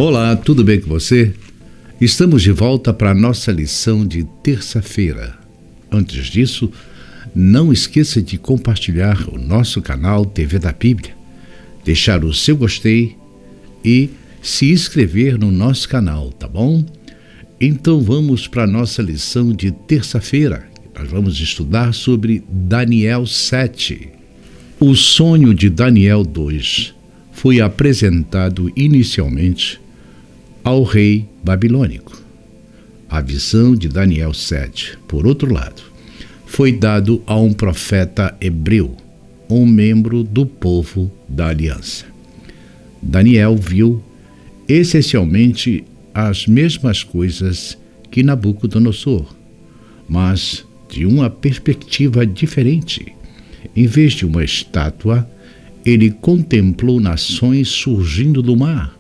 Olá, tudo bem com você? Estamos de volta para a nossa lição de terça-feira. Antes disso, não esqueça de compartilhar o nosso canal TV da Bíblia, deixar o seu gostei e se inscrever no nosso canal, tá bom? Então vamos para a nossa lição de terça-feira. Nós vamos estudar sobre Daniel 7. O sonho de Daniel 2 foi apresentado inicialmente ao rei babilônico. A visão de Daniel 7, por outro lado, foi dado a um profeta hebreu, um membro do povo da aliança. Daniel viu essencialmente as mesmas coisas que Nabucodonosor, mas de uma perspectiva diferente. Em vez de uma estátua, ele contemplou nações surgindo do mar,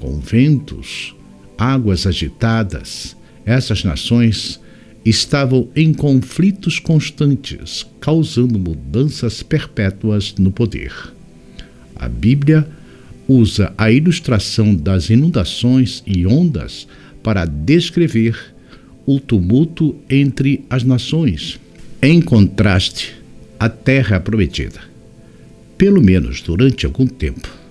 com ventos, águas agitadas. Essas nações estavam em conflitos constantes, causando mudanças perpétuas no poder. A Bíblia usa a ilustração das inundações e ondas para descrever o tumulto entre as nações. Em contraste, a terra prometida, pelo menos durante algum tempo,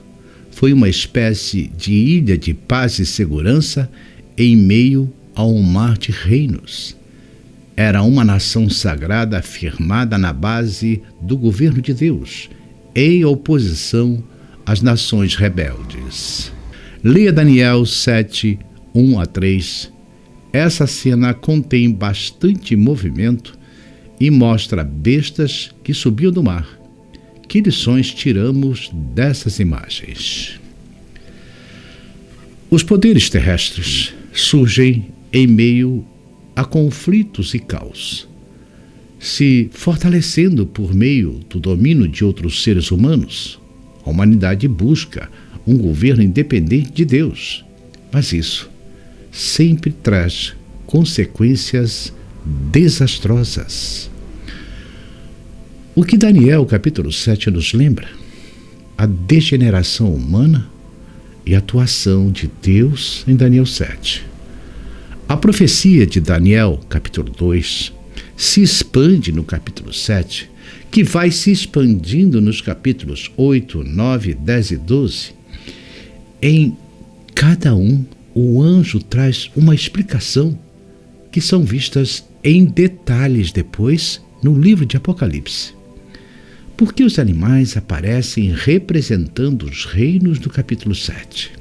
foi uma espécie de ilha de paz e segurança em meio a um mar de reinos. Era uma nação sagrada firmada na base do governo de Deus, em oposição às nações rebeldes. Leia Daniel 7, 1 a 3. Essa cena contém bastante movimento e mostra bestas que subiam do mar. Que lições tiramos dessas imagens? Os poderes terrestres surgem em meio a conflitos e caos, se fortalecendo por meio do domínio de outros seres humanos. A humanidade busca um governo independente de Deus, mas isso sempre traz consequências desastrosas. O que Daniel capítulo 7 nos lembra? A degeneração humana e a atuação de Deus em Daniel 7. A profecia de Daniel capítulo 2 se expande no capítulo 7, que vai se expandindo nos capítulos 8, 9, 10 e 12. Em cada um, o anjo traz uma explicação que são vistas em detalhes depois no livro de Apocalipse. Por que os animais aparecem representando os reinos do capítulo 7?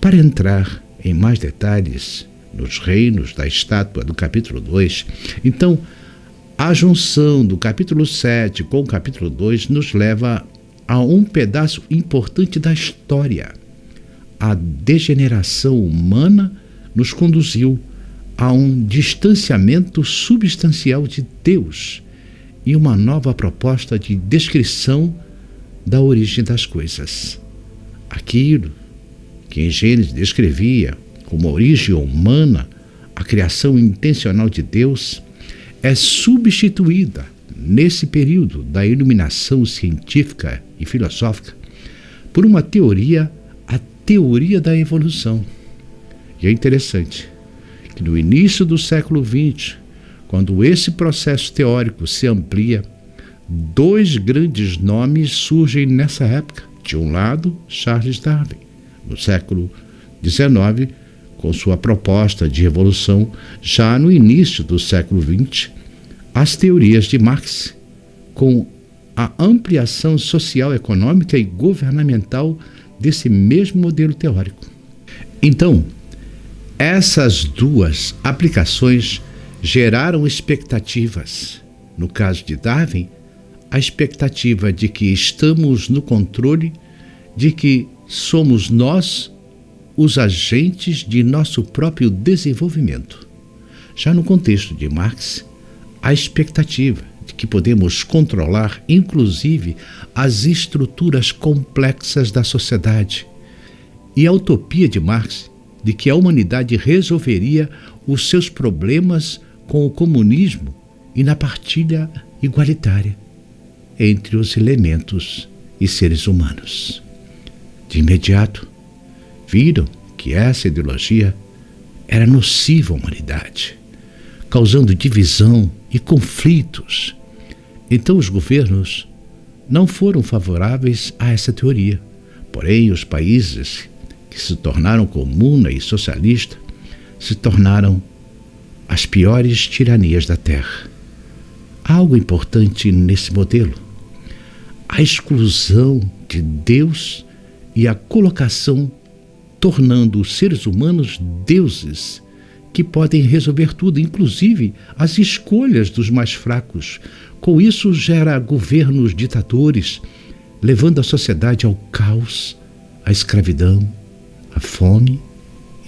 Para entrar em mais detalhes nos reinos da estátua do capítulo 2, então, a junção do capítulo 7 com o capítulo 2 nos leva a um pedaço importante da história. A degeneração humana nos conduziu a um distanciamento substancial de Deus e uma nova proposta de descrição da origem das coisas. Aquilo que em Gênesis descrevia como origem humana, a criação intencional de Deus, é substituída nesse período da iluminação científica e filosófica por uma teoria, a teoria da evolução. E é interessante que no início do século XX, quando esse processo teórico se amplia, dois grandes nomes surgem nessa época. De um lado, Charles Darwin, no século XIX, com sua proposta de evolução. Já no início do século XX, as teorias de Marx, com a ampliação social, econômica e governamental desse mesmo modelo teórico. Então, essas duas aplicações geraram expectativas. No caso de Darwin, a expectativa de que estamos no controle, de que somos nós os agentes de nosso próprio desenvolvimento. Já no contexto de Marx, a expectativa de que podemos controlar, inclusive, as estruturas complexas da sociedade, e a utopia de Marx de que a humanidade resolveria os seus problemas com o comunismo e na partilha igualitária entre os elementos e seres humanos. De imediato, Viram que essa ideologia era nociva à humanidade, causando divisão e conflitos. Então os governos não foram favoráveis a essa teoria. Porém, os países que se tornaram comuna e socialista se tornaram as piores tiranias da Terra. Há algo importante nesse modelo: a exclusão de Deus e a colocação, tornando os seres humanos deuses que podem resolver tudo, inclusive as escolhas dos mais fracos. Com isso, gera governos ditadores, levando a sociedade ao caos, à escravidão, à fome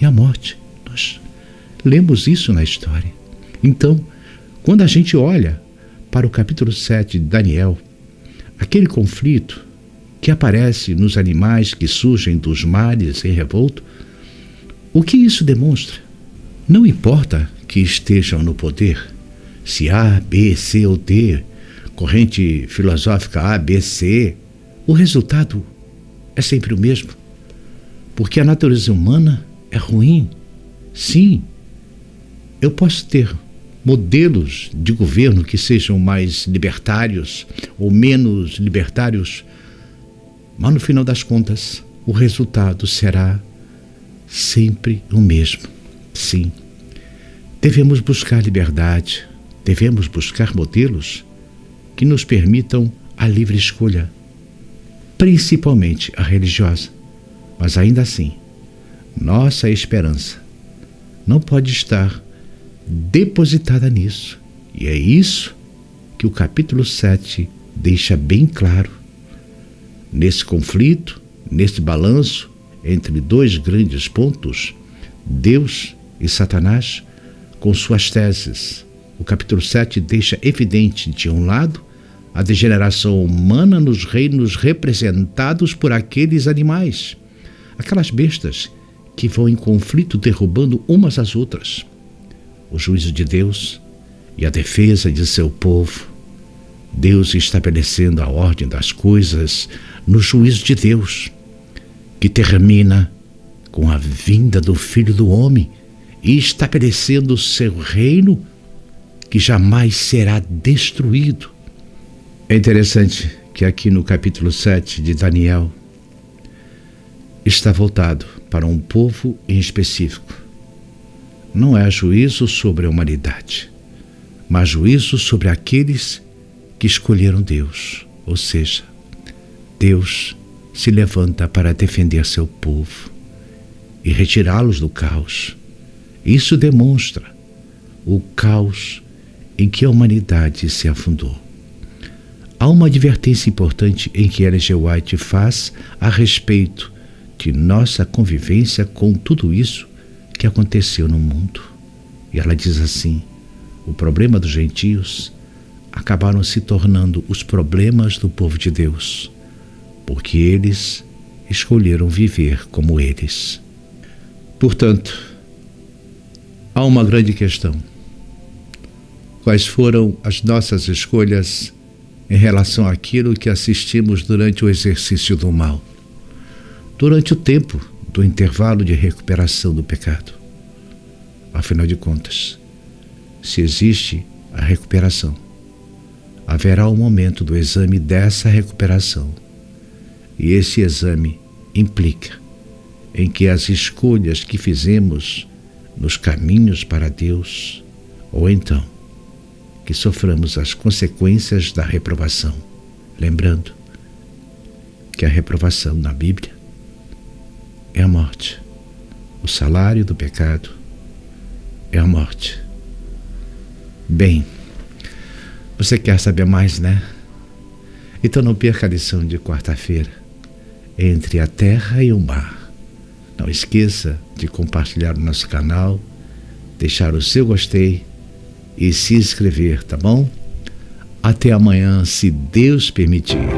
e à morte. Nós lemos isso na história. Então, quando a gente olha para o capítulo 7 de Daniel, aquele conflito que aparece nos animais que surgem dos mares em revolto, o que isso demonstra? Não importa que estejam no poder, se A, B, C ou D, corrente filosófica A, B, C, o resultado é sempre o mesmo. Porque a natureza humana é ruim. Sim, eu posso ter modelos de governo que sejam mais libertários ou menos libertários, mas no final das contas, o resultado será sempre o mesmo. Sim, devemos buscar liberdade, devemos buscar modelos que nos permitam a livre escolha, principalmente a religiosa. Mas ainda assim, nossa esperança não pode estar depositada nisso. E é isso que o capítulo 7 deixa bem claro. Nesse conflito, nesse balanço entre dois grandes pontos, Deus e Satanás, com suas teses, o capítulo 7 deixa evidente, de um lado, a degeneração humana nos reinos representados por aqueles animais, aquelas bestas que vão em conflito derrubando umas às outras, o juízo de Deus e a defesa de seu povo, Deus estabelecendo a ordem das coisas no juízo de Deus, que termina com a vinda do Filho do Homem e estabelecendo o seu reino que jamais será destruído. É interessante que aqui no capítulo 7 de Daniel está voltado para um povo em específico. Não é juízo sobre a humanidade, mas juízo sobre aqueles que escolheram Deus. Ou seja, Deus se levanta para defender seu povo e retirá-los do caos. Isso demonstra o caos em que a humanidade se afundou. Há uma advertência importante em que Ellen G. White faz a respeito de nossa convivência com tudo isso que aconteceu no mundo. E ela diz assim: o problema dos gentios acabaram se tornando os problemas do povo de Deus, porque eles escolheram viver como eles. Portanto, há uma grande questão: quais foram as nossas escolhas em relação àquilo que assistimos durante o exercício do mal, durante o tempo do intervalo de recuperação do pecado? Afinal de contas, se existe a recuperação, haverá um momento do exame dessa recuperação. E esse exame implica em que as escolhas que fizemos nos caminhos para Deus, ou então que soframos as consequências da reprovação. Lembrando que a reprovação na Bíblia é a morte. O salário do pecado é a morte. Bem, você quer saber mais, né? Então não perca a lição de quarta-feira, Entre a Terra e o Mar. Não esqueça de compartilhar o nosso canal, deixar o seu gostei e se inscrever, tá bom? Até amanhã, se Deus permitir.